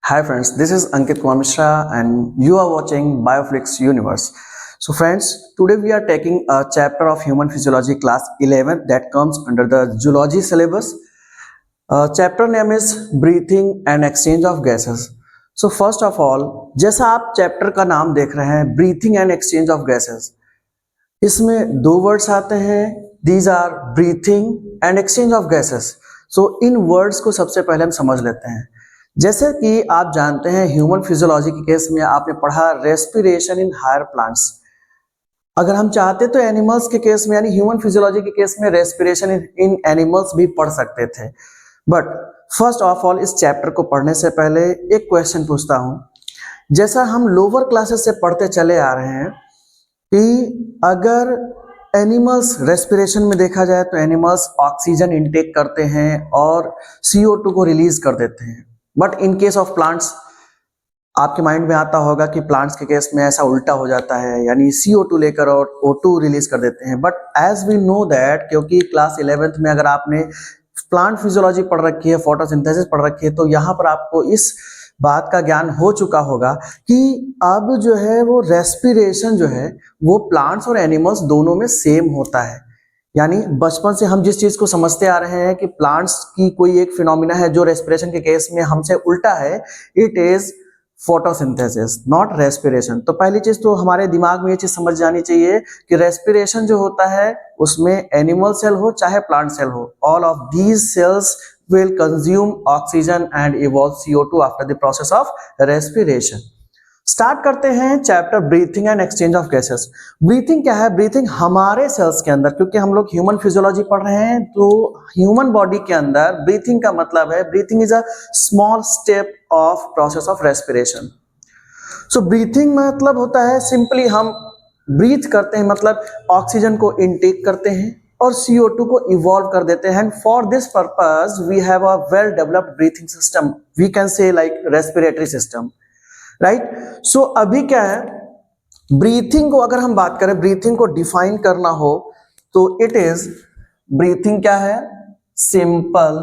Hi friends, this is Ankit Kumar Mishra and you are watching Bioflix Universe. So friends, today we are taking a chapter of Human Physiology class 11 that comes under the Zoology syllabus. Chapter name is Breathing and Exchange of Gases. So first of all, जैसा आप chapter का नाम देख रहे हैं breathing and exchange of gases, इसमें दो words आते हैं. These are breathing and exchange of gases. So इन वर्ड्स को सबसे पहले हम समझ लेते हैं. जैसे कि आप जानते हैं ह्यूमन फिजियोलॉजी के केस में आपने पढ़ा रेस्पिरेशन इन हायर प्लांट्स. अगर हम चाहते तो एनिमल्स के केस में यानी ह्यूमन फिजियोलॉजी के केस में रेस्पिरेशन इन एनिमल्स भी पढ़ सकते थे. बट फर्स्ट ऑफ ऑल इस चैप्टर को पढ़ने से पहले एक क्वेश्चन पूछता हूं. जैसा हम लोअर क्लासेस से पढ़ते चले आ रहे हैं कि अगर एनिमल्स रेस्पिरेशन में देखा जाए तो एनिमल्स ऑक्सीजन इनटेक करते हैं और CO2 को रिलीज कर देते हैं. But in case of plants आपके माइंड में आता होगा कि प्लांट्स के केस में ऐसा उल्टा हो जाता है, यानी CO2 लेकर और O2 रिलीज कर देते हैं. But as we know that, क्योंकि क्लास 11th में अगर आपने प्लांट फिजियोलॉजी पढ़ रखी है, फोटोसिंथेसिस पढ़ रखी है, तो यहाँ पर आपको इस बात का ज्ञान हो चुका होगा कि अब जो है वो रेस्पिरेशन जो है वो प्लांट्स और एनिमल्स दोनों में सेम होता है. यानी बचपन से हम जिस चीज को समझते आ रहे हैं कि प्लांट्स की कोई एक फिनोमिना है जो रेस्पिरेशन के केस में हमसे उल्टा है, it is photosynthesis not respiration. तो पहली चीज तो हमारे दिमाग में ये चीज समझ जानी चाहिए कि रेस्पिरेशन जो होता है उसमें एनिमल सेल हो चाहे प्लांट सेल हो, all of these cells will consume oxygen and evolve CO2 after the process of respiration. Start करते हैं chapter breathing and exchange of gases. Breathing क्या है? ब्रीथिंग हमारे सेल्स के अंदर, क्योंकि हम लोग ह्यूमन फिजियोलॉजी पढ़ रहे हैं, तो ह्यूमन बॉडी के अंदर ब्रीथिंग का मतलब है breathing is a small step of process of respiration. So breathing मतलब होता है सिंपली हम ब्रीथ करते हैं, मतलब ऑक्सीजन को इनटेक करते हैं और CO2 को इवॉल्व कर देते हैं. For this purpose we have a well developed breathing system, we can say like respiratory system, right. So अभी क्या है, ब्रीथिंग को अगर हम बात करें, ब्रीथिंग को डिफाइन करना हो तो इट इज, ब्रीथिंग क्या है? Simple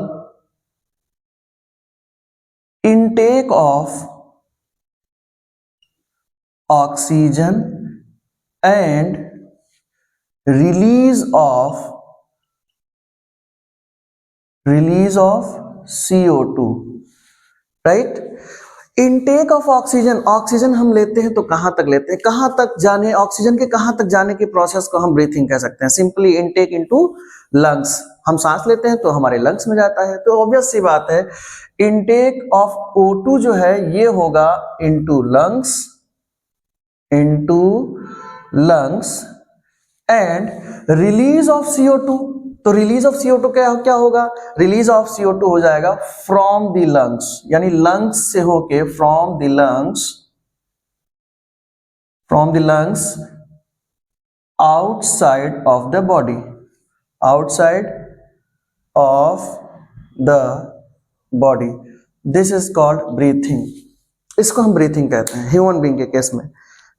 intake of oxygen and release of CO2, right. Intake of oxygen, oxygen हम लेते हैं तो कहां तक लेते हैं, कहां तक जाने, ऑक्सीजन के कहां तक जाने की प्रोसेस को हम ब्रीथिंग कह सकते हैं. सिंपली इनटेक इनटू लंग्स, हम सांस लेते हैं तो हमारे लंग्स में जाता है. तो ऑब्वियस सी बात है इनटेक ऑफ O2 जो है ये होगा into lungs and release of CO2. तो रिलीज ऑफ CO2 क्या होगा? रिलीज ऑफ CO2 हो जाएगा फ्रॉम द लंग्स, यानी लंग्स से होके from the lungs outside of the body, outside of the body. This is called breathing. इसको हम ब्रीथिंग कहते हैं ह्यूमन बीइंग के केस में,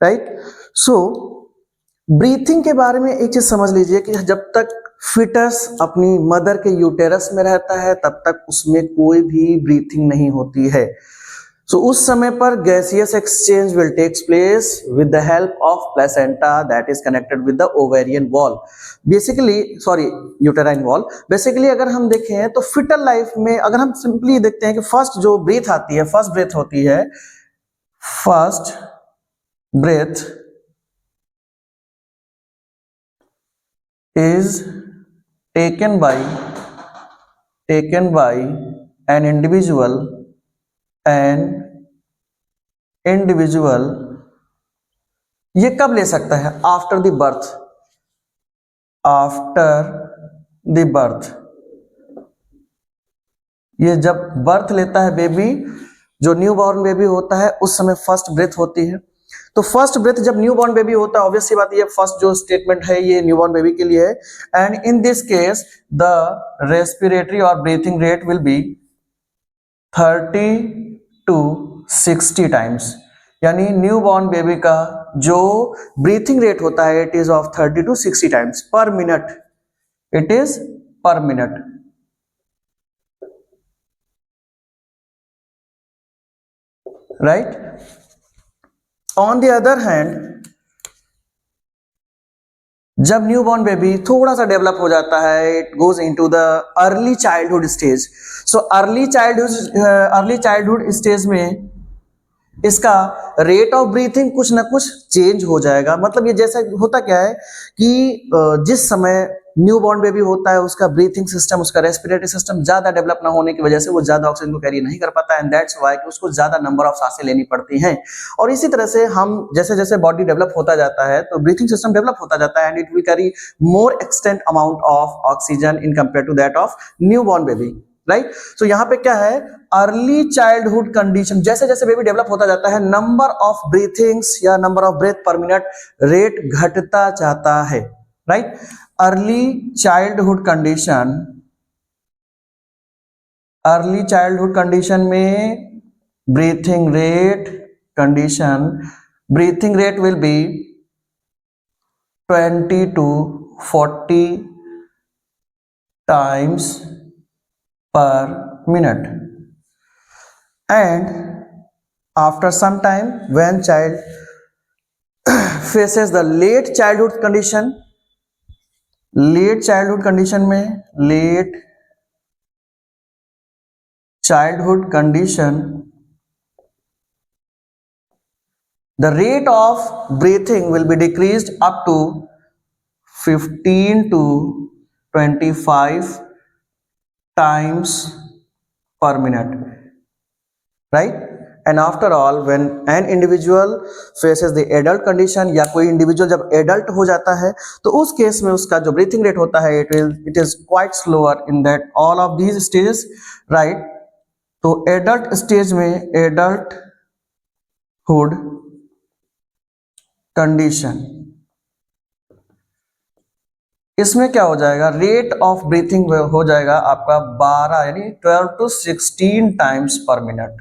राइट. सो ब्रीथिंग के बारे में एक चीज समझ लीजिए कि जब तक फिटस अपनी मदर के यूटेरस में रहता है तब तक उसमें कोई भी ब्रीथिंग नहीं होती है. सो उस समय पर gaseous exchange will takes place with the help of placenta that is connected with the ovarian wall, uterine wall. Basically अगर हम देखें तो फिटल लाइफ में अगर हम सिंपली देखते हैं कि फर्स्ट जो ब्रीथ आती है, फर्स्ट ब्रेथ होती है, first breath is taken by an individual ये कब ले सकता है? After the birth. ये जब बर्थ लेता है बेबी, जो न्यू बॉर्न बेबी होता है, उस समय फर्स्ट ब्रेथ होती है. तो फर्स्ट ब्रेथ जब न्यूबॉर्न बेबी होता है, ऑब्वियस सी बात, ये फर्स्ट जो स्टेटमेंट है ये न्यूबॉर्न बेबी के लिए है. And in this case the respiratory और breathing rate will be 30 to 60 times. यानी न्यूबॉर्न बेबी का जो ब्रीथिंग रेट होता है it is of 30 to 60 times per minute. It is per minute. Right. On the other hand, जब new born baby थोड़ा सा develop हो जाता है, it goes into the early childhood stage. So early childhood stage में इसका rate of breathing कुछ ना कुछ चेंज हो जाएगा। मतलब ये जैसा होता क्या है कि जिस समय न्यू बॉर्न बेबी होता है उसका ब्रीथिंग सिस्टम, उसका रेस्पिरेटरी सिस्टम ज्यादा डेवलप ना होने की वजह से वो ज्यादा ऑक्सीजन को कैरी नहीं कर पाता, एंड दैट्स व्हाई कि उसको ज्यादा नंबर ऑफ सांसें लेनी पड़ती हैं। और इसी तरह से हम जैसे जैसे बॉडी डेवलप होता जाता है तो ब्रीथिंग सिस्टम डेवलप होता जाता है, and it will carry more extent amount of oxygen in compare to that of new born baby, right. So यहाँ पे क्या है, अर्ली चाइल्डहुड कंडीशन, जैसे जैसे बेबी डेवलप होता जाता है नंबर ऑफ ब्रीथिंग्स या number of breath per minute rate घटता जाता है, राइट। अर्ली चाइल्डहुड कंडीशन में breathing rate will be 20 to 40 times per minute, and after some time when child faces the late childhood condition में the rate of breathing will be decreased up to 15 to 25 times per minute, right? And after all, when an individual faces the adult condition, या कोई individual जब adult हो जाता है तो उस case में उसका जो ब्रीथिंग रेट होता है it is quite slower in that all of these stages, right. तो एडल्ट स्टेज में, एडल्टहुड कंडीशन, इसमें क्या हो जाएगा, रेट ऑफ ब्रीथिंग हो जाएगा आपका 12 यानी 12 to 16 times per minute,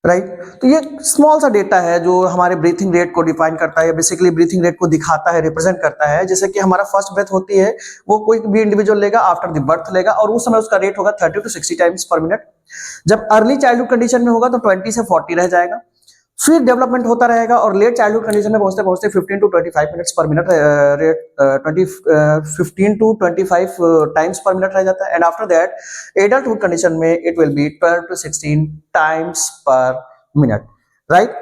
right. तो ये स्मॉल सा डेटा है जो हमारे ब्रीथिंग रेट को डिफाइन करता है, बेसिकली ब्रीथिंग रेट को दिखाता है, रिप्रेजेंट करता है। जैसे कि हमारा फर्स्ट ब्रेथ होती है वो कोई भी इंडिविजुअल लेगा आफ्टर द बर्थ लेगा, और उस समय उसका रेट होगा 30 to 60 टाइम्स पर मिनट। जब अर्ली चाइल्डहुड कंडीशन में होगा तो 20 से 40 रह जाएगा, फिर डेवलपमेंट होता रहेगा और लेट चाइल्डहुड कंडीशन में पहुंचते पहुंचते 15 to 25 minutes per minute rate 15 to 25 times per minute रह जाता है, and after that adulthood condition में it will be 12 to 16 times per minute, right.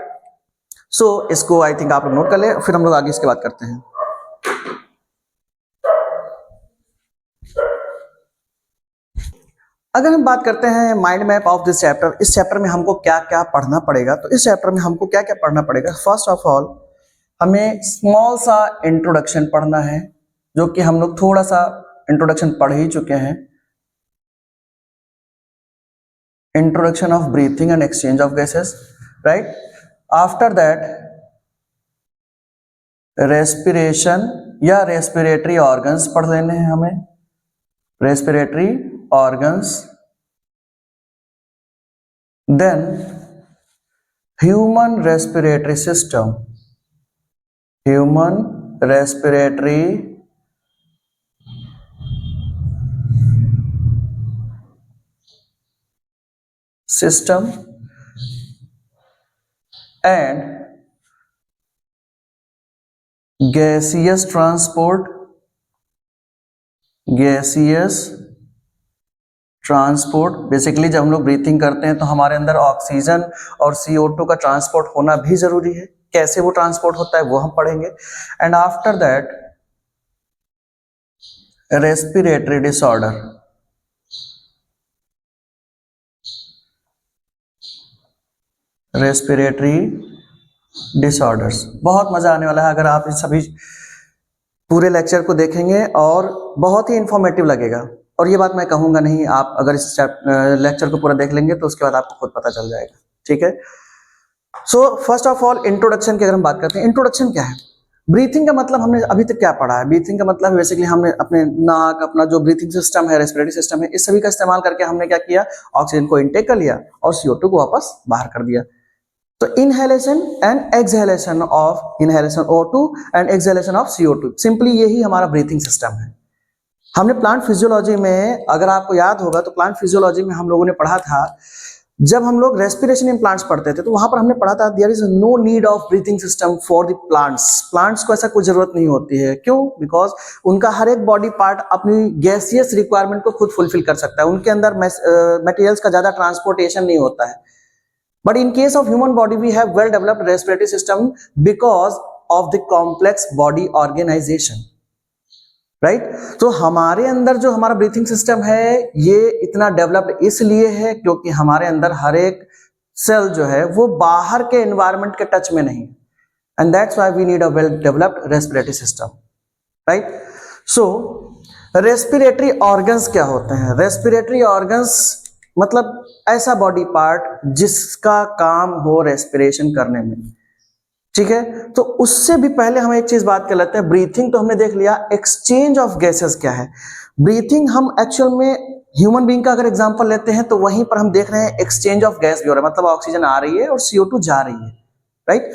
So इसको आई थिंक आप लोग नोट कर ले, फिर हम लोग आगे इसके बात करते हैं। अगर हम बात करते हैं mind map of this chapter, इस चैप्टर में हमको क्या क्या पढ़ना पड़ेगा, तो इस चैप्टर में हमको क्या क्या पढ़ना पड़ेगा। फर्स्ट ऑफ ऑल हमें स्मॉल सा इंट्रोडक्शन पढ़ना है, जो कि हम लोग थोड़ा सा इंट्रोडक्शन पढ़ ही चुके हैं। Introduction of breathing and exchange of gases, right. After that respiration या रेस्पिरेटरी ऑर्गन्स पढ़ लेने हैं हमें, respiratory organs, then human respiratory system, human respiratory system, and gaseous transport, basically जब हम लोग ब्रीथिंग करते हैं तो हमारे अंदर ऑक्सीजन और CO2 का ट्रांसपोर्ट होना भी जरूरी है। कैसे वो ट्रांसपोर्ट होता है वो हम पढ़ेंगे। And after that respiratory disorders, बहुत मजा आने वाला है अगर आप इन सभी पूरे लेक्चर को देखेंगे और बहुत ही इंफॉर्मेटिव लगेगा। और ये बात मैं कहूंगा नहीं, आप अगर इस लेक्चर को पूरा देख लेंगे तो उसके बाद आपको खुद पता चल जाएगा, ठीक है। So first of all introduction की अगर हम बात करते हैं, इंट्रोडक्शन क्या है, ब्रीथिंग का मतलब हमने अभी तक क्या पढ़ा है। ब्रीथिंग का मतलब बेसिकली हमने अपने नाक, अपना जो ब्रीथिंग सिस्टम है, रेस्पिरेटरी सिस्टम है, इस सभी का इस्तेमाल करके हमने क्या किया, ऑक्सीजन को इनटेक कर लिया और CO2 को वापस बाहर कर दिया। तो inhalation and exhalation of, inhalation O2 and exhalation of CO2, simply यही हमारा ब्रीथिंग सिस्टम है। हमने प्लांट फिजियोलॉजी में, अगर आपको याद होगा तो प्लांट फिजियोलॉजी में हम लोगों ने पढ़ा था, जब हम लोग रेस्पिरेशन इन प्लांट्स पढ़ते थे तो वहां पर हमने पढ़ा था there is no need of breathing system for the plants को ऐसा कोई जरूरत नहीं होती है। क्यों? बिकॉज उनका हर एक बॉडी पार्ट अपनी गैसियस रिक्वायरमेंट को खुद फुलफिल कर सकता है, उनके अंदर मटेरियल्स का ज्यादा ट्रांसपोर्टेशन नहीं होता है। But in case of human body we have well developed respiratory system because of the complex body organisation, right. तो हमारे अंदर जो हमारा ब्रीथिंग सिस्टम है ये इतना डेवलप्ड इसलिए है क्योंकि हमारे अंदर हर एक सेल जो है वो बाहर के एनवायरनमेंट के टच में नहीं, and that's why we need a well developed respiratory system, right. So respiratory organs क्या होते हैं? रेस्पिरेटरी ऑर्गन्स मतलब ऐसा बॉडी पार्ट जिसका काम हो रेस्पिरेशन करने में, ठीक है। तो उससे भी पहले हम एक चीज बात कर लेते हैं। ब्रीथिंग तो हमने देख लिया, एक्सचेंज ऑफ गैसेस क्या है? ब्रीथिंग हम एक्चुअल में ह्यूमन बीइंग का अगर एग्जांपल लेते हैं तो वहीं पर हम देख रहे हैं एक्सचेंज ऑफ गैस भी हो रहा है, मतलब ऑक्सीजन आ रही है और CO2 जा रही है, राइट।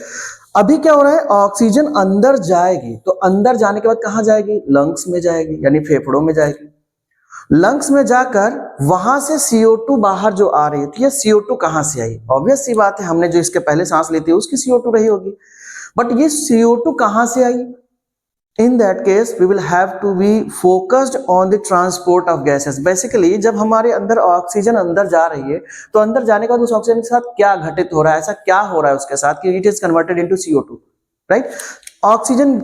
अभी क्या हो रहा है? ऑक्सीजन अंदर जाएगी, तो अंदर जाने के बाद कहां जाएगी? लंग्स में जाएगी, यानी फेफड़ों में जाएगी। लंग्स में जाकर वहां से CO2 बाहर जो आ रही थी, ये CO2 कहां से आई? ऑब्वियस सी बात है, हमने जो इसके पहले सांस ली थी उसकी CO2 रही होगी, बट ये CO2 कहां से आई? In that case we will have to be focused on the transport of gases. Basically जब हमारे अंदर ऑक्सीजन अंदर जा रही है तो अंदर जाने के बाद उस ऑक्सीजन के साथ क्या घटित हो रहा है, ऐसा क्या हो रहा है उसके साथ कि it is converted into CO2, right. Oxygen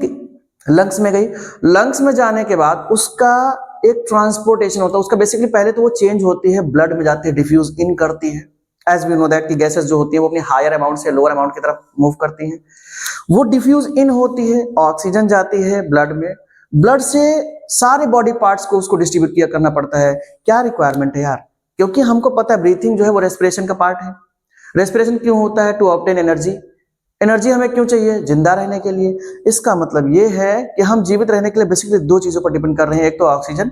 lungs में गई, लंग्स में जाने के बाद उसका एक ट्रांसपोर्टेशन होता है, उसका बेसिकली पहले तो वो चेंज होती है, ब्लड में जाती है, डिफ्यूज इन करती है। एज वी नो दैट कि गैसेस जो होती है वो अपनी हायर अमाउंट से लोअर अमाउंट की तरफ मूव करती हैं। वो डिफ्यूज इन होती है, ऑक्सीजन जाती है ब्लड में, ब्लड से सारे बॉडी पार्ट्स को उसको डिस्ट्रीब्यूट किया करना पड़ता है। क्या रिक्वायरमेंट है यार? क्योंकि हमको पता है ब्रीथिंग जो है वो रेस्पिरेशन का पार्ट है। रेस्पिरेशन क्यों होता है? To obtain energy. एनर्जी हमें क्यों चाहिए? जिंदा रहने के लिए। इसका मतलब ये है कि हम जीवित रहने के लिए बेसिकली दो चीजों पर डिपेंड कर रहे हैं, एक तो ऑक्सीजन,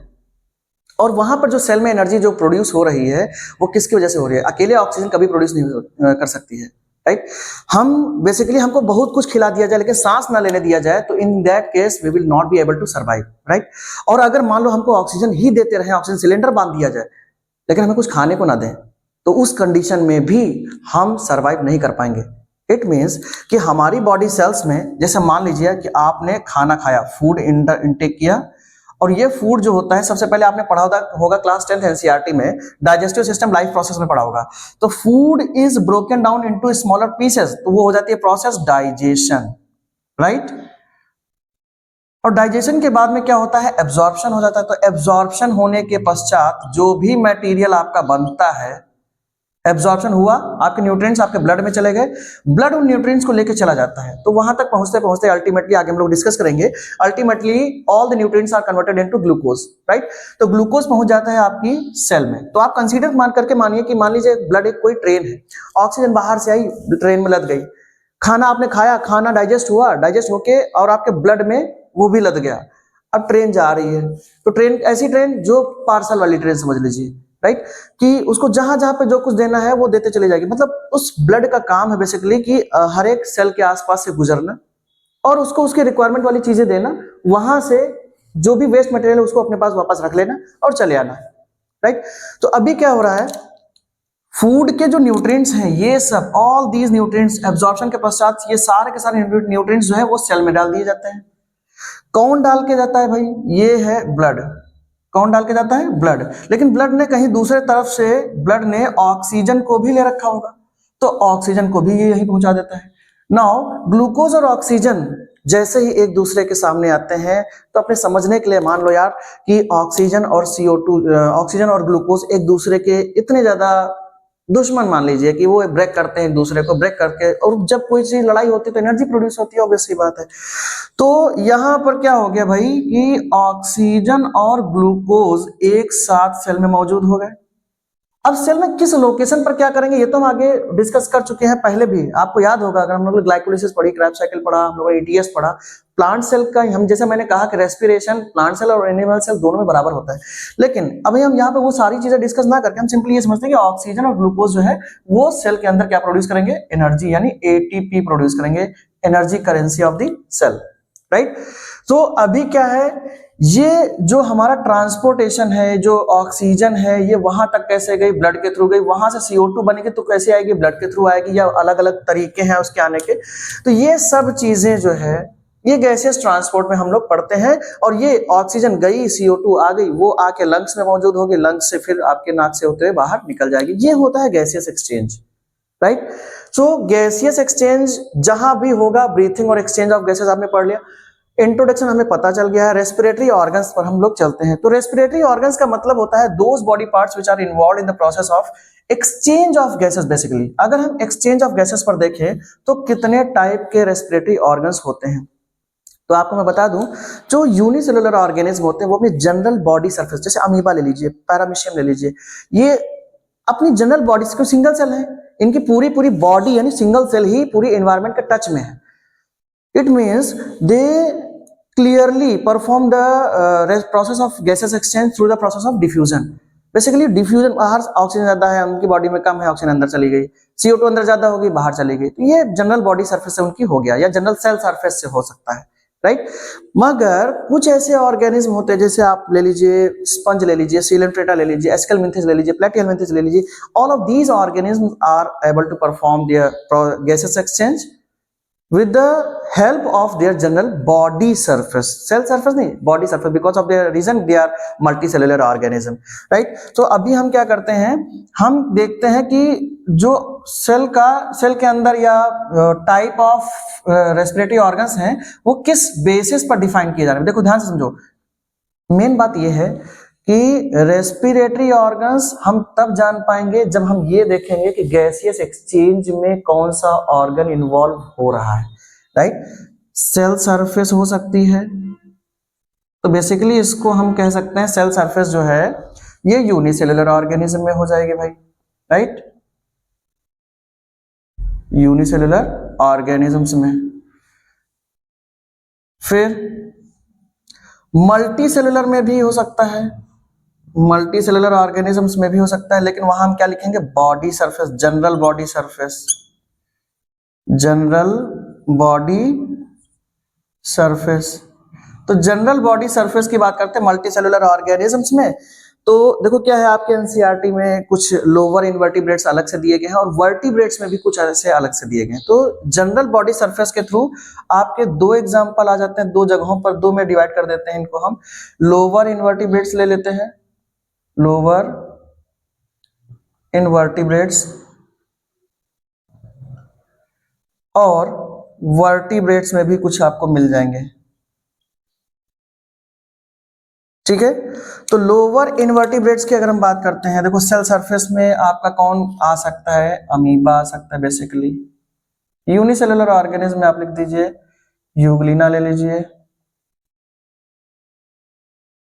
और वहां पर जो सेल में एनर्जी जो प्रोड्यूस हो रही है वो किसकी वजह से हो रही है? अकेले ऑक्सीजन कभी प्रोड्यूस नहीं कर सकती है, राइट। हम बेसिकली हमको बहुत कुछ खिला दिया जाए लेकिन सांस ना लेने दिया जाए तो in that case we will not be able to survive, right. और अगर मान लो हमको ऑक्सीजन ही देते रहे, ऑक्सीजन सिलेंडर बांध दिया जाए लेकिन हमें कुछ खाने को ना दें, तो उस कंडीशन में भी हम सर्वाइव नहीं कर पाएंगे। इट मीन्स कि हमारी बॉडी सेल्स में, जैसे मान लीजिए कि आपने खाना खाया, फूड इनटेक किया, और ये फूड जो होता है सबसे पहले आपने पढ़ा होगा क्लास 10th NCERT में, डाइजेस्टिव सिस्टम लाइफ प्रोसेस में पढ़ा होगा। तो food is broken down into smaller pieces, तो वो हो जाती है प्रोसेस डाइजेशन, राइट। और डाइजेशन के बाद में क्या होता है? एब्जॉर्प्शन हो जाता है। तो एब्जॉर्प्शन होने के पश्चात जो भी मटेरियल आपका बनता है, एब्जॉर्प्शन हुआ, आपके न्यूट्रिएंट्स आपके ब्लड में चले गए, ब्लड उन न्यूट्रिएंट्स को लेकर चला जाता है। तो वहां तक पहुंचते पहुंचते अल्टीमेटली, आगे हम लोग डिस्कस करेंगे, ultimately all the nutrients are converted into glucose, right. तो ग्लूकोज पहुंच जाता है आपकी सेल में। तो आप कंसीडर मान करके मानिए कि मान लीजिए ब्लड एक कोई ट्रेन है, ऑक्सीजन बाहर से आई, ट्रेन में लद गई, खाना आपने खाया, खाना डाइजेस्ट हुआ, डाइजेस्ट होके और आपके ब्लड में वो भी लद गया। अब ट्रेन जा रही है, तो ट्रेन ऐसी ट्रेन जो पार्सल वाली ट्रेन समझ लीजिए, राइट, कि उसको जहां जहां पे जो कुछ देना है वो देते चली जाएगी। मतलब उस ब्लड का काम है बेसिकली कि हर एक सेल के आसपास से गुजरना और उसको उसके रिक्वायरमेंट वाली चीजें देना, वहां से जो भी वेस्ट मटेरियल है उसको अपने पास वापस रख लेना और चले आना, राइट। तो अभी क्या हो रहा है? फूड के जो न्यूट्रिएंट्स हैं, ये सब ऑल दीज न्यूट्रिएंट्स एब्जॉर्प्शन के पश्चात ये सारे के सारे न्यूट्रिएंट्स जो है वो सेल में डाल दिए जाते हैं। कौन डाल के जाता है भाई? ये है ब्लड। कौन डाल के जाता है? ब्लड। लेकिन ब्लड ने कहीं दूसरे तरफ से, ब्लड ने ऑक्सीजन को भी ले रखा होगा, तो ऑक्सीजन को भी ये यहीं पहुंचा देता है। नाउ ग्लूकोज और ऑक्सीजन जैसे ही एक दूसरे के सामने आते हैं, तो अपने समझने के लिए मान लो यार कि ऑक्सीजन और CO2, ऑक्सीजन और ग्लूकोज एक दूसरे के इतने ज्यादा दुश्मन मान लीजिए कि वो ब्रेक करते हैं एक दूसरे को, ब्रेक करके, और जब कोई चीज लड़ाई होती है तो एनर्जी प्रोड्यूस होती है, ऑब्वियस सी बात है। तो यहां पर क्या हो गया भाई कि ऑक्सीजन और ग्लूकोज एक साथ सेल में मौजूद हो गए। अब सेल में किस लोकेशन पर क्या करेंगे ये तो हम आगे डिस्कस कर चुके हैं पहले भी, आपको याद होगा अगर हम लोग ग्लाइकोलिसिस पढ़ी, क्रेब्स साइकिल पढ़ा, हम लोगों ने ETS पढ़ा। प्लांट सेल का हम, जैसे मैंने कहा कि रेस्पिरेशन प्लांट सेल और एनिमल सेल दोनों में बराबर होता है, लेकिन अभी हम यहाँ पे वो सारी चीजें डिस्कस ना करके हम सिंपली ये समझते हैं कि ऑक्सीजन और ग्लूकोज जो है वो सेल के अंदर क्या प्रोड्यूस करेंगे? एनर्जी, यानी ATP प्रोड्यूस करेंगे, energy currency of the cell, right. तो अभी क्या है, ये जो हमारा ट्रांसपोर्टेशन है, जो ऑक्सीजन है, ये वहां तक कैसे गई, ब्लड के थ्रू गई, वहां से CO2 बनेगी तो कैसे आएगी, ब्लड के थ्रू आएगी, या अलग अलग तरीके हैं उसके आने के। तो ये सब चीजें जो है ये गैसियस ट्रांसपोर्ट में हम लोग पढ़ते हैं। और ये ऑक्सीजन गई, CO2 आ गई, वो आके लंग्स में मौजूद होगी, लंग्स से फिर आपके नाक से होते हुए बाहर निकल जाएगी। ये होता है गैसियस एक्सचेंज, राइट। सो गैसियस एक्सचेंज जहां भी होगा, ब्रीथिंग और एक्सचेंज ऑफ गैसेस आपने पढ़ लिया। इंट्रोडक्शन हमें पता चल गया है। रेस्पिरेटरी ऑर्गन्स पर हम लोग चलते हैं। तो रेस्पिरेटरी ऑर्गन्स का मतलब होता है those body parts which are involved in the process of exchange of gases. Basically अगर हम एक्सचेंज ऑफ गैसेस पर देखें तो कितने टाइप के रेस्पिरेटरी ऑर्गन्स होते हैं, तो आपको मैं बता दूं, जो यूनिसेलुलर ऑर्गेनिज्म होते हैं वो अपनी जनरल बॉडी सरफेस, जैसे अमीबा ले लीजिए, पैरामीशियम ले लीजिए, ये अपनी जनरल बॉडी से सिंगल सेल है, इनकी पूरी पूरी बॉडी यानी सिंगल सेल ही पूरी एनवायरनमेंट के टच में है। It means they clearly perform the process of gaseous exchange through the process of diffusion. Basically diffusion, बाहर ऑक्सीजन ज्यादा है, उनकी बॉडी में कम है, ऑक्सीजन अंदर चली गई, CO2 अंदर ज्यादा होगी, बाहर चली गई। तो ये जनरल बॉडी सरफेस से उनकी हो गया, या जनरल सेल सरफेस से हो सकता है, राइट। मगर कुछ ऐसे ऑर्गेनिज्म होते हैं, जैसे आप ले लीजिए स्पंज ले लीजिए, सीलेंट्रेटा ले लीजिए, एस्केलमिंथिस ले लीजिए, प्लेटिहेलमिंथिस ले लीजिए। All of these organism are able to perform their gases exchange with the help of their general body surface, cell surface नहीं, body surface, because of their reason they are multicellular organism, right। तो अभी हम क्या करते हैं, हम देखते हैं कि जो सेल के अंदर या टाइप ऑफ रेस्पिरेटरी ऑर्गन्स हैं वो किस बेसिस पर डिफाइन किए जा रहे हैं। देखो ध्यान से समझो, मेन बात ये है कि रेस्पिरेटरी ऑर्गन्स हम तब जान पाएंगे जब हम ये देखेंगे कि गैसियस एक्सचेंज में कौन सा ऑर्गन इन्वॉल्व हो रहा है, राइट। सेल सरफेस हो सकती है, तो बेसिकली इसको हम कह सकते हैं सेल सरफेस जो है ये यूनिसेलुलर ऑर्गेनिज्म में हो जाएगी भाई, राइट, यूनिसेलुलर ऑर्गेनिजम्स में। फिर मल्टी सेलुलर में भी हो सकता है, मल्टी सेलुलर ऑर्गेनिजम्स में भी हो सकता है, लेकिन वहां हम क्या लिखेंगे, body surface, general body surface, general body surface. तो जनरल बॉडी सरफेस की बात करते हैं मल्टी सेलुलर ऑर्गेनिजम्स में। तो देखो क्या है, आपके एनसीईआरटी में कुछ लोअर इनवर्टिब्रेट्स अलग से दिए गए हैं और वर्टिब्रेट्स में भी कुछ ऐसे अलग से दिए गए हैं। तो जनरल बॉडी सरफेस के थ्रू आपके दो एग्जांपल आ जाते हैं, दो जगहों पर, दो में डिवाइड कर देते हैं इनको हम। लोअर इनवर्टिब्रेट्स ले लेते हैं, लोअर इनवर्टिब्रेट्स, और वर्टिब्रेट्स में भी कुछ आपको मिल जाएंगे, ठीक है। तो लोअर इनवर्टिब्रेट्स की अगर हम बात करते हैं, देखो सेल सरफेस में आपका कौन आ सकता है, अमीबा आ सकता है बेसिकली। यूनिसेलुलर ऑर्गेनिज्म में आप लिख दीजिए यूग्लिना ले लीजिए,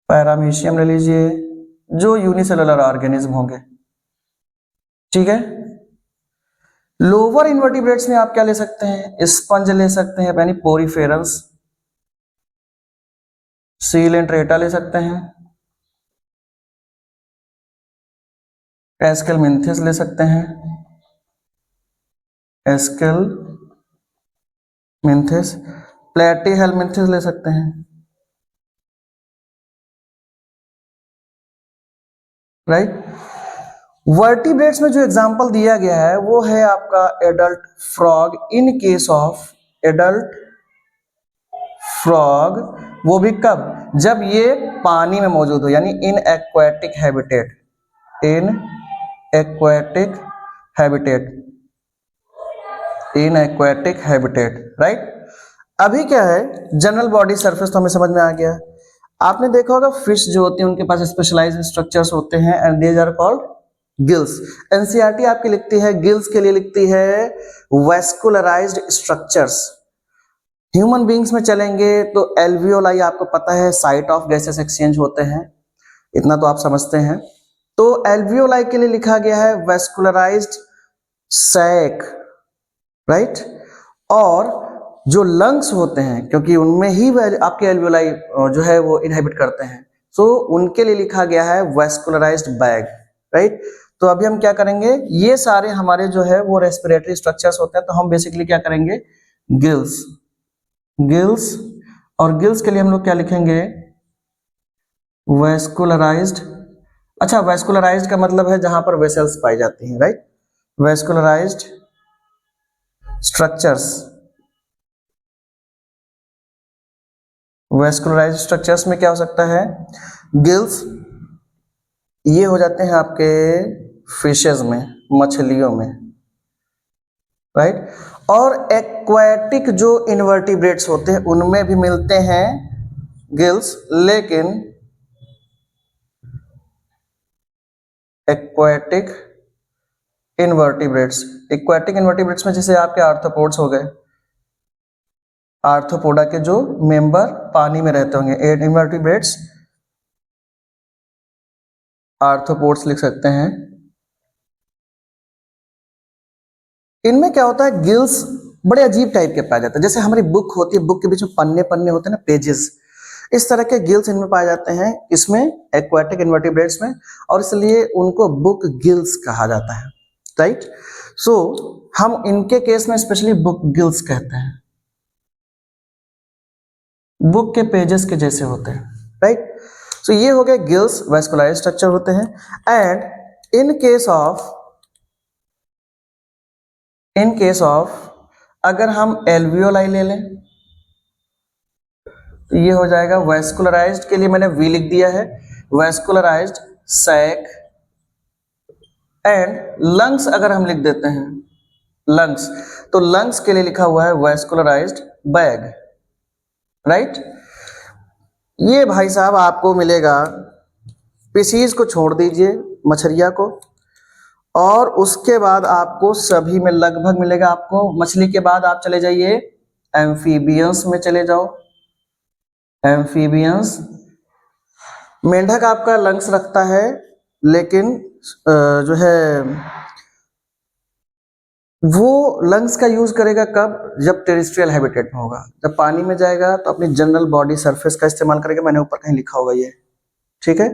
पैरामीशियम ले लीजिए, जो यूनिसेलुलर ऑर्गेनिज्म होंगे, ठीक है। लोअर इनवर्टिब्रेट्स में आप क्या ले सकते हैं, स्पंज ले सकते हैं, यानी पोरीफेरंस, सीलेंट्रेटा ले सकते हैं, एस्केलमिंथिस ले सकते हैं, एस्केलमिंथिस, प्लेटिहेलमिंथिस ले सकते हैं, राइट। वर्टिब्रेट्स में जो एग्जांपल दिया गया है वो है आपका adult frog. In case of adult frog, वो भी कब, जब ये पानी में मौजूद हो, यानी इन एक्वाटिक हैबिटेट, इन एक्वाटिक हैबिटेट, इन एक्वाटिक हैबिटेट, राइट। अभी क्या है, जनरल बॉडी सरफेस तो हमें समझ में आ गया। आपने देखा होगा फिश जो होती है उनके पास स्पेशलाइज्ड स्ट्रक्चर्स होते हैं, and these are called gills. NCERT आपकी लिखती है गिल्स के लिए लिखती है वेस्कुलराइज्ड स्ट्रक्चर्स। ह्यूमन बींग्स में चलेंगे तो एल्वियोलाई आपको पता है साइट ऑफ गैसेस एक्सचेंज होते हैं, इतना तो आप समझते हैं। तो एल्वियोलाई के लिए लिखा गया है वेस्कुलराइज्ड सैक, राइट। और जो लंग्स होते हैं, क्योंकि उनमें ही आपके एल्वियोलाई जो है वो इनहेबिट करते हैं, सो उनके लिए लिखा गया है वेस्कुलराइज्ड बैग, राइट। तो अभी हम क्या करेंगे, ये सारे हमारे जो है वो रेस्पिरेटरी स्ट्रक्चर्स होते हैं, तो हम बेसिकली क्या करेंगे, गिल्स, गिल्स और गिल्स के लिए हम लोग क्या लिखेंगे, वेस्कुलराइज्ड। अच्छा, वेस्कुलराइज्ड का मतलब है जहां पर वेसल्स पाई जाती हैं, right. Vascularised structures, vascularised structures में क्या हो सकता है, गिल्स ये हो जाते हैं आपके फिशेज में, मछलियों में, राइट। और एक्वाटिक जो इनवर्टिब्रेट्स होते हैं उनमें भी मिलते हैं गिल्स, लेकिन एक्वाटिक इनवर्टिब्रेट्स में जैसे आपके आर्थ्रोपोड्स हो गए, आर्थ्रोपोडा के जो मेंबर पानी में रहते होंगे, इनवर्टिब्रेट्स आर्थ्रोपोड्स लिख सकते हैं। इनमें क्या होता है, गिल्स बड़े अजीब टाइप के पाए जाते हैं, जैसे हमारी बुक होती है, बुक के बीच में पन्ने पन्ने होते हैं ना, पेजेस, इस तरह के गिल्स इनमें पाए जाते हैं, इसमें एक्वाटिक इनवर्टिब्रेट्स में, और इसलिए उनको बुक गिल्स कहा जाता है, राइट। सो हम इनके केस में स्पेशली बुक गिल्स कहते हैं, बुक के पेजेस के जैसे होते हैं, राइट। सो ये हो गए गिल्स, वेस्कुलराइज्ड स्ट्रक्चर होते हैं। एंड इन केस ऑफ अगर हम एल्वियोलाई ले लें तो ये हो जाएगा वेस्कुलराइज्ड के लिए मैंने वी लिख दिया है, वेस्कुलराइज्ड सैक। एंड लंग्स अगर हम लिख देते हैं लंग्स, तो लंग्स के लिए लिखा हुआ है वेस्कुलराइज्ड बैग, राइट। ये भाई साहब आपको मिलेगा, स्पीशीज को छोड़ दीजिए मछलिया को, और उसके बाद आपको सभी में लगभग मिलेगा। आपको मछली के बाद आप चले जाइए एम्फीबियंस में चले जाओ, एम्फीबियंस। मेंढक आपका लंग्स रखता है, लेकिन जो है वो लंग्स का यूज करेगा कब, जब टेरेस्ट्रियल हैबिटेट में होगा, जब पानी में जाएगा तो अपनी जनरल बॉडी सरफेस का इस्तेमाल करेगा, मैंने ऊपर कहीं लिखा होगा ये, ठीक है।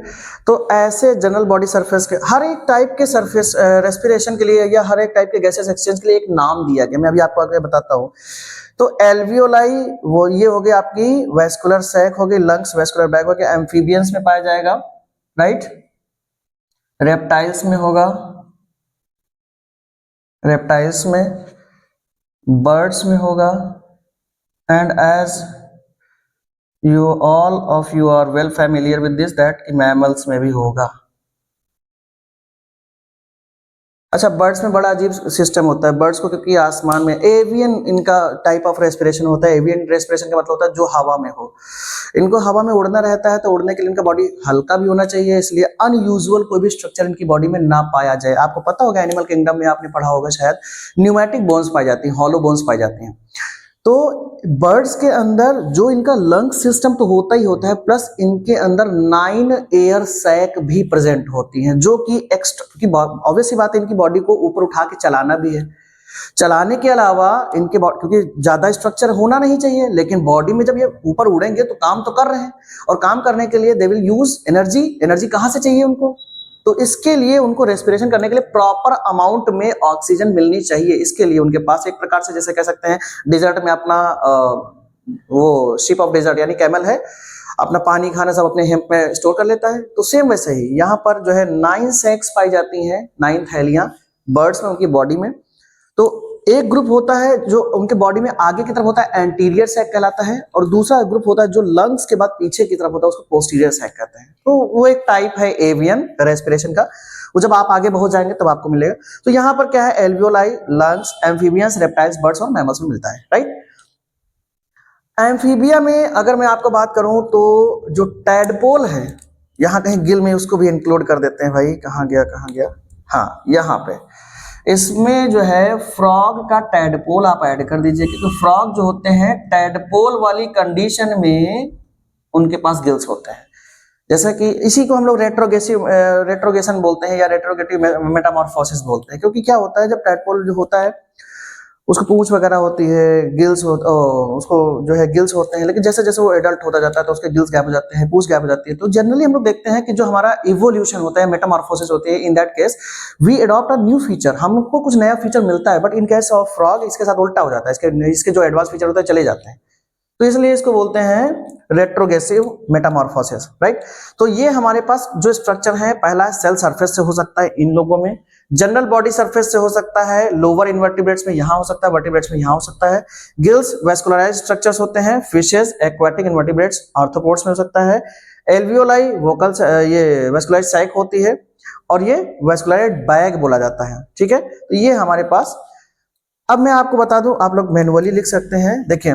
तो ऐसे जनरल बॉडी सरफेस के हर एक टाइप के सरफेस रेस्पिरेशन के लिए या हर एक टाइप के गैसेस एक्सचेंज के लिए एक नाम दिया गया, मैं अभी आपको आगे बताता हूँ। तो एल्वियोलाई वो ये हो गई आपकी वेस्कुलर सैक हो गई, लंग्स वेस्कुलर बैग हो गया, एम्फीबियंस में पाया जाएगा, राइट। रेप्टाइल्स में होगा, रेप्टाइल्स में, बर्ड्स में होगा, and as you all of you are well familiar with this that mammals में भी होगा। अच्छा, बर्ड्स में बड़ा अजीब सिस्टम होता है बर्ड्स को, क्योंकि आसमान में एवियन इनका टाइप ऑफ रेस्पिरेशन होता है। एवियन रेस्पिरेशन का मतलब होता है जो हवा में हो, इनको हवा में उड़ना रहता है, तो उड़ने के लिए इनका बॉडी हल्का भी होना चाहिए, इसलिए अनयूजुअल कोई भी स्ट्रक्चर इनकी बॉडी में ना पाया जाए। आपको पता होगा एनिमल किंगडम में आपने पढ़ा होगा शायद, न्यूमेटिक बोन्स पाई जाती हैं, हॉलो बोन्स पाई जाती हैं। तो बर्ड्स के अंदर जो इनका लंग सिस्टम तो होता ही होता है, प्लस इनके अंदर 9 एयर सैक भी प्रेजेंट होती हैं, जो कि एक्स्ट्रा, क्योंकि ऑब्वियस सी बात है इनकी बॉडी को ऊपर उठा के चलाना भी है। चलाने के अलावा इनके बॉडी, क्योंकि ज्यादा स्ट्रक्चर होना नहीं चाहिए, लेकिन बॉडी में जब ये ऊपर उड़ेंगे तो काम तो कर रहे हैं, और काम करने के लिए they will use energy. Energy कहाँ से चाहिए उनको, तो इसके लिए उनको रेस्पिरेशन करने के लिए प्रॉपर अमाउंट में ऑक्सीजन मिलनी चाहिए। इसके लिए उनके पास एक प्रकार से जैसे कह सकते हैं डेजर्ट में अपना वो शिप ऑफ डेजर्ट यानी कैमल है, अपना पानी खाना सब अपने हेम्प में स्टोर कर लेता है। तो सेम वैसे ही यहाँ पर जो है 9 सैक्स पाई जाती हैं, 9 थैलियां बर्ड्स में, उनकी बॉडी में। तो एक ग्रुप होता है जो उनके बॉडी में आगे की तरफ होता है, एंटीरियर सैक कहलाता है, और दूसरा ग्रुप होता है जो लंग्स के बाद पीछे की तरफ होता है, उसको पोस्टीरियर सैक कहते हैं। तो वो एक टाइप है एवियन रेस्पिरेशन का, वो जब आप आगे बहुत जाएंगे तब आपको मिलेगा। तो यहाँ पर क्या है, alveoli, lungs, amphibians, reptiles, birds और मैमल्स में मिलता है, राइट। एम्फीबिया में अगर मैं आपको बात करूं तो जो टैडपोल है, यहाँ कहीं गिल में उसको भी इंक्लूड कर देते हैं भाई, कहाँ गया, हाँ यहाँ पे, इसमें जो है फ्रॉग का टैडपोल आप ऐड कर दीजिए, क्योंकि फ्रॉग जो होते हैं टैडपोल वाली कंडीशन में उनके पास गिल्स होते हैं। जैसा कि इसी को हम लोग रेट्रोगेशन बोलते हैं या रेट्रोगेटिव मेटामॉर्फोसिस बोलते हैं, क्योंकि क्या होता है जब टैडपोल जो होता है उसको पूंछ वगैरह होती है, उसको जो है गिल्स होते हैं, लेकिन जैसे जैसे वो एडल्ट होता जाता है तो उसके गिल्स गैप हो जाते हैं, पूंछ गैप हो जाती है। तो जनरली हम लोग देखते हैं कि जो हमारा इवोल्यूशन होता है, मेटामॉर्फोसिस होती है, in that case we adopt a new feature, हमको कुछ नया फीचर मिलता है, but in case of frog इसके साथ उल्टा हो जाता है, इसके जो एडवांस फीचर होते हैं चले जाते हैं। तो इसलिए इसको बोलते हैं रेट्रोग्रेसिव मेटामॉर्फोसिस, राइट। तो ये हमारे पास जो स्ट्रक्चर है, पहला सेल सरफेस से हो सकता है इन लोगों में, जनरल बॉडी सरफेस से हो सकता है, लोअर इनवर्टिब्रेट्स में यहां हो सकता है, वर्टिब्रेट्स में यहां हो सकता है, गिल्स वैस्कुलराइज्ड स्ट्रक्चर्स होते हैं, फिशेस एक्वाटिक इनवर्टिब्रेट्स आर्थ्रोपोड्स में हो सकता है, एल्वियोलाई वोकल ये वैस्कुलराइज्ड सैक होती है, और ये वैस्कुलराइज्ड बैग बोला जाता है, ठीक है। तो ये हमारे पास, अब मैं आपको बता दूं, आप लोग मैनुअली लिख सकते हैं। देखिए,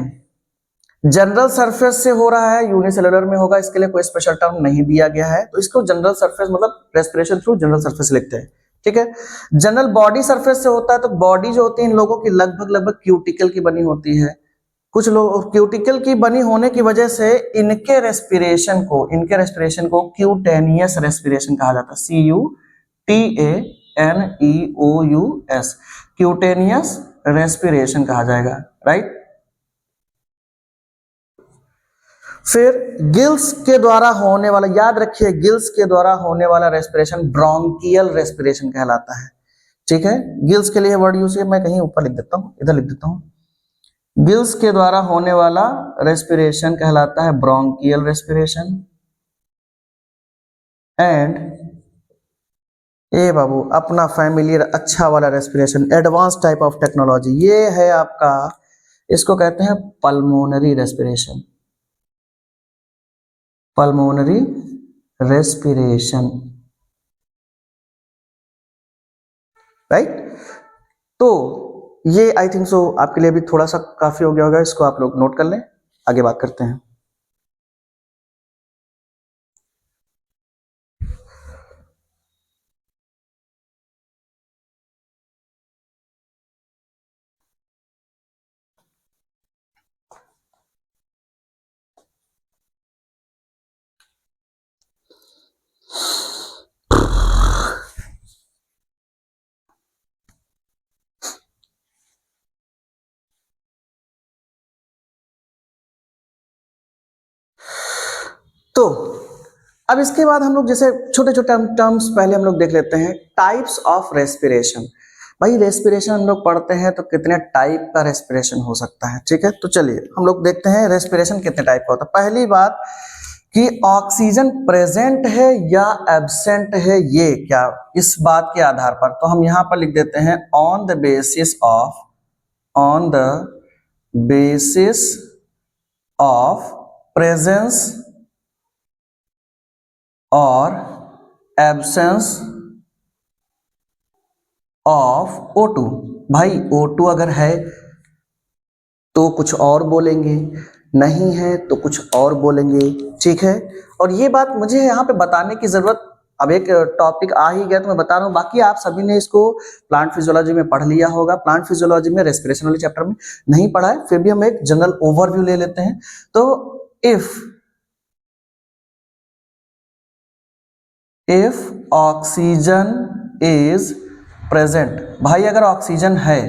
जनरल सरफेस से हो रहा है, यूनिसेलुलर में होगा, इसके लिए कोई स्पेशल टर्म नहीं दिया गया है, तो इसको जनरल सरफेस मतलब रेस्पिरेशन थ्रू जनरल सरफेस लिखते हैं, ठीक है। जनरल बॉडी सरफेस से होता है, तो बॉडी जो होती है इन लोगों की लगभग क्यूटिकल की बनी होती है। कुछ लोग क्यूटिकल की बनी होने की वजह से इनके रेस्पिरेशन को क्यूटेनियस रेस्पिरेशन कहा जाता है, CUTANEOUS, क्यूटेनियस रेस्पिरेशन कहा जाएगा, राइट। फिर गिल्स के द्वारा होने वाला, याद रखिए, गिल्स के द्वारा होने वाला रेस्पिरेशन ब्रोंकियल रेस्पिरेशन कहलाता है, ठीक है। गिल्स के लिए वर्ड यूज है, मैं कहीं ऊपर लिख देता हूं, इधर लिख देता हूं। गिल्स के द्वारा होने वाला रेस्पिरेशन कहलाता है ब्रोंकियल रेस्पिरेशन। एंड ए बाबू, अपना फैमिलियर अच्छा वाला respiration, advance type of technology, ये है आपका, इसको कहते हैं pulmonary respiration, pulmonary respiration, right. तो ये आई थिंक सो आपके लिए भी थोड़ा सा काफी हो गया होगा, इसको आप लोग नोट कर लें, आगे बात करते हैं। तो अब इसके बाद हम लोग जैसे छोटे छोटे टर्म्स पहले हम लोग देख लेते हैं, टाइप्स ऑफ रेस्पिरेशन। भाई रेस्पिरेशन हम लोग पढ़ते हैं तो कितने टाइप का रेस्पिरेशन हो सकता है, ठीक है। तो चलिए हम लोग देखते हैं रेस्पिरेशन कितने टाइप का होता है। पहली बात कि ऑक्सीजन प्रेजेंट है या एब्सेंट है, ये क्या, इस बात के आधार पर तो हम यहां पर लिख देते हैं on the basis of presence और एब्सेंस ऑफ O2। भाई O2 अगर है तो कुछ और बोलेंगे, नहीं है तो कुछ और बोलेंगे, ठीक है। और ये बात मुझे यहाँ पे बताने की जरूरत, अब एक टॉपिक आ ही गया तो मैं बता रहा हूँ, बाकी आप सभी ने इसको प्लांट फिजियोलॉजी में पढ़ लिया होगा। प्लांट फिजियोलॉजी में रेस्पिरेशन वाले चैप्टर में नहीं पढ़ा है, फिर भी हम एक जनरल ओवरव्यू ले लेते हैं। तो इफ ऑक्सीजन इज प्रेजेंट, भाई अगर ऑक्सीजन है,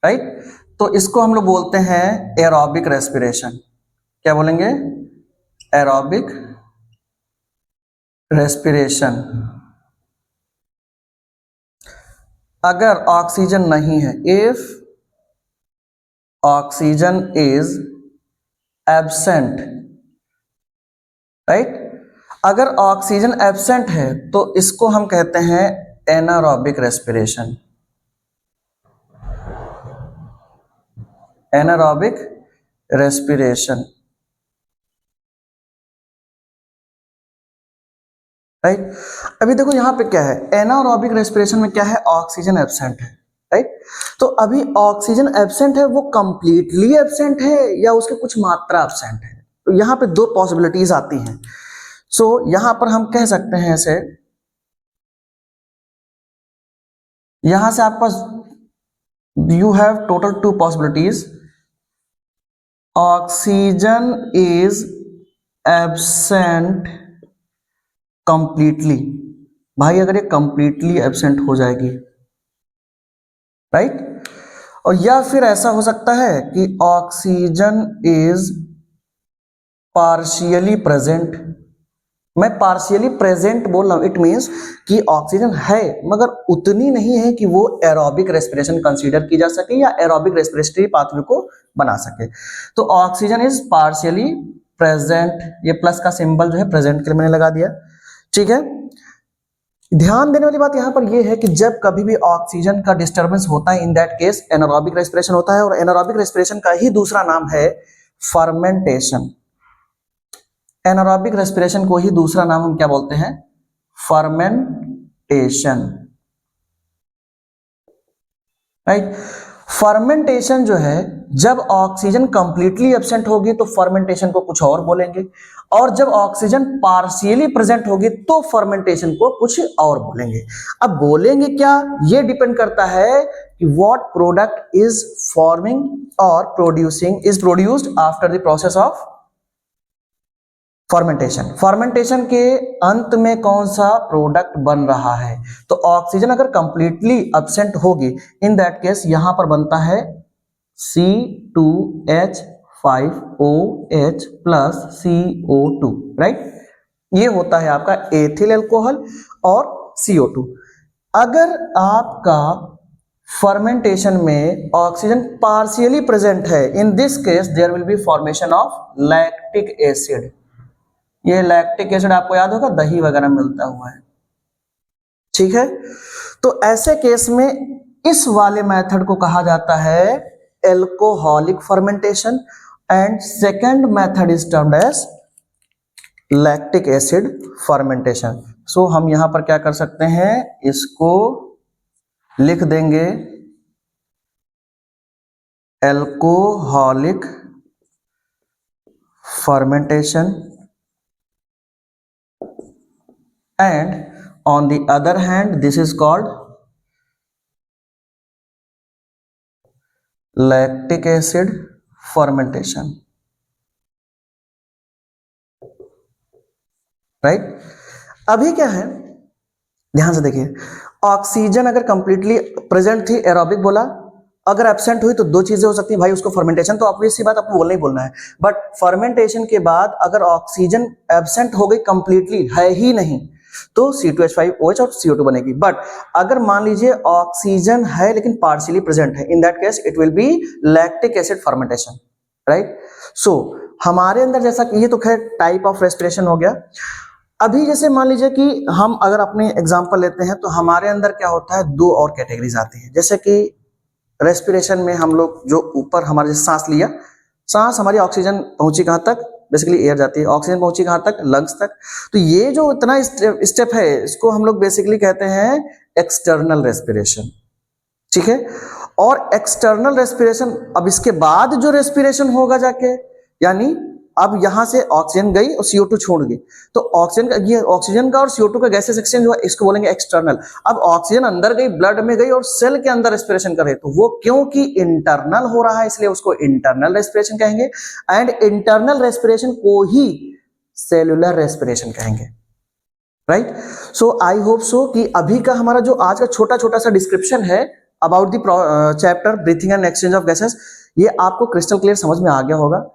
राइट, तो इसको हम लोग बोलते हैं एरोबिक रेस्पिरेशन। क्या बोलेंगे? Aerobic respiration. अगर ऑक्सीजन नहीं है, if oxygen is absent, right, अगर ऑक्सीजन एब्सेंट है तो इसको हम कहते हैं anaerobic respiration, anaerobic respiration, right. अभी देखो यहां पे क्या है, एनारोबिक रेस्पिरेशन में क्या है, ऑक्सीजन एब्सेंट है, राइट। तो अभी ऑक्सीजन एब्सेंट है, वो कंप्लीटली एब्सेंट है या उसके कुछ मात्रा एब्सेंट है, तो यहां पे दो पॉसिबिलिटीज आती हैं। सो यहां पर हम कह सकते हैं ऐसे, यहां से आपके पास you have total two possibilities, oxygen is absent completely, भाई अगर ये कंप्लीटली एब्सेंट हो जाएगी, राइट। और या फिर ऐसा हो सकता है कि ऑक्सीजन इज पार्शियली प्रेजेंट, मैं पार्शियली प्रेजेंट बोल रहा हूं, इट मीन्स कि ऑक्सीजन है मगर उतनी नहीं है कि वो एरोबिक रेस्पिरेशन कंसीडर की जा सके या एरोबिक रेस्पिरेटरी पाथवे को बना सके। तो ऑक्सीजन इज पार्शियली प्रेजेंट, ये प्लस का सिंबल जो है प्रेजेंट के लिए मैंने लगा दिया, ठीक है। ध्यान देने वाली बात यहां पर यह है कि जब कभी भी ऑक्सीजन का डिस्टर्बेंस होता है, in that case anaerobic respiration होता है, और एनारोबिक रेस्पिरेशन का ही दूसरा नाम है फर्मेंटेशन। एनारोबिक रेस्पिरेशन को ही दूसरा नाम हम क्या बोलते हैं? Fermentation, right. फर्मेंटेशन जो है, जब ऑक्सीजन कंप्लीटली एब्सेंट होगी तो फर्मेंटेशन को कुछ और बोलेंगे, और जब ऑक्सीजन पार्शियली प्रेजेंट होगी तो फर्मेंटेशन को कुछ और बोलेंगे। अब बोलेंगे क्या, ये डिपेंड करता है कि व्हाट प्रोडक्ट इज फॉर्मिंग और producing is produced after the process of fermentation. Fermentation के अंत में कौन सा प्रोडक्ट बन रहा है। तो ऑक्सीजन अगर कंप्लीटली एब्सेंट होगी, इन दैट केस यहां पर बनता है C2H5OH प्लस CO2, राइट। ये होता है आपका एथिल अल्कोहल और CO2। अगर आपका फर्मेंटेशन में ऑक्सीजन पार्शियली प्रेजेंट है, in this case there will be formation of lactic acid. ये लैक्टिक एसिड आपको याद होगा दही वगैरह मिलता हुआ है, ठीक है। तो ऐसे केस में इस वाले मेथड को कहा जाता है alcoholic fermentation, and second method is termed as lactic acid fermentation. So हम यहां पर क्या कर सकते हैं, इसको लिख देंगे alcoholic fermentation, and on the other hand this is called lactic acid fermentation, right। अभी क्या है, ध्यान से देखिए, ऑक्सीजन अगर कंप्लीटली प्रेजेंट थी, एरोबिक बोला, अगर एब्सेंट हुई तो दो चीजें हो सकती हैं भाई, उसको फर्मेंटेशन, तो ऑब्वियस सी बात आपको बोलना ही बोलना है। बट फर्मेंटेशन के बाद अगर ऑक्सीजन एब्सेंट हो गई, कंप्लीटली है ही नहीं, तो C2H5OH और CO2 बनेगी। बट अगर मान लीजिए ऑक्सीजन है लेकिन पार्शियली प्रेजेंट है, in that case it will be lactic acid fermentation, right. So हमारे अंदर जैसा कि ये तो खैर टाइप ऑफ रेस्पिरेशन हो गया। अभी जैसे मान लीजिए कि हम अगर अपने एग्जांपल लेते हैं तो हमारे अंदर क्या होता है, दो और कैटेगरीज आती है। जैसे कि रेस्पिरेशन में हम लोग जो ऊपर हमारे सांस लिया, सांस हमारी ऑक्सीजन पहुंची कहां तक, बेसिकली एयर जाती है, ऑक्सीजन पहुंची कहां तक, लंग्स तक। तो ये जो इतना स्टेप है, इसको हम लोग बेसिकली कहते हैं एक्सटर्नल रेस्पिरेशन, ठीक है। और एक्सटर्नल रेस्पिरेशन, अब इसके बाद जो रेस्पिरेशन होगा जाके, यानी अब यहां से ऑक्सीजन गई और CO2 छोड़ गई, तो ऑक्सीजन का, ये ऑक्सीजन का और CO2 का गैसेस एक्सचेंज हुआ, इसको बोलेंगे एक्सटर्नल। अब ऑक्सीजन अंदर गई, ब्लड में गई और सेल के अंदर रेस्पिरेशन करे, तो वो क्योंकि इंटरनल हो रहा है इसलिए उसको इंटरनल रेस्पिरेशन कहेंगे, एंड इंटरनल रेस्पिरेशन को ही सेलुलर रेस्पिरेशन कहेंगे, right. So I hope so कि अभी का हमारा जो आज का छोटा छोटा सा डिस्क्रिप्शन है about the chapter breathing and exchange of gases, ये आपको क्रिस्टल क्लियर समझ में आ गया होगा।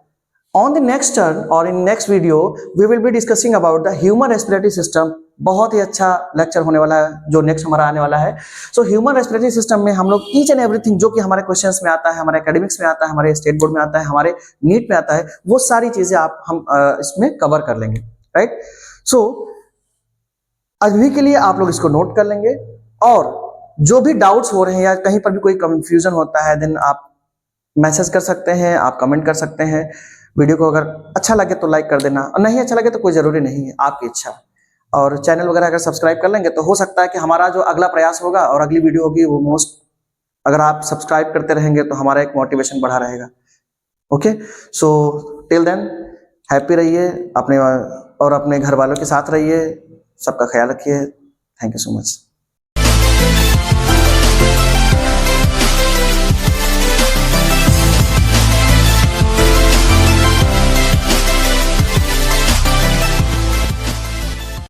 On the next turn or in next video, we will be discussing about the human respiratory system। बहुत ही अच्छा लेक्चर होने वाला है जो नेक्स्ट हमारा आने वाला है। सो ह्यूमन रेस्पिरेटरी सिस्टम में हम लोग ईच एंड एवरीथिंग जो कि हमारे क्वेश्चंस में आता है, हमारे एकेडमिक्स में आता है, हमारे स्टेट बोर्ड में आता है, हमारे नीट में आता है, वो सारी चीजें हम इसमें कवर कर लेंगे, राइट। सो अभी के लिए आप लोग इसको नोट कर लेंगे, और जो भी डाउट्स हो रहे हैं या कहीं पर भी कोई कंफ्यूजन होता है, देन आप मैसेज कर सकते हैं, आप कमेंट कर सकते हैं। वीडियो को अगर अच्छा लगे तो लाइक कर देना, और नहीं अच्छा लगे तो कोई जरूरी नहीं है, आपकी इच्छा। और चैनल वगैरह अगर सब्सक्राइब कर लेंगे तो हो सकता है कि हमारा जो अगला प्रयास होगा और अगली वीडियो होगी वो मोस्ट, अगर आप सब्सक्राइब करते रहेंगे तो हमारा एक मोटिवेशन बढ़ा रहेगा। Okay, so till than happy रहिए अपने और अपने घर वालों के साथ रहिए, सबका ख्याल रखिए। Thank you so much.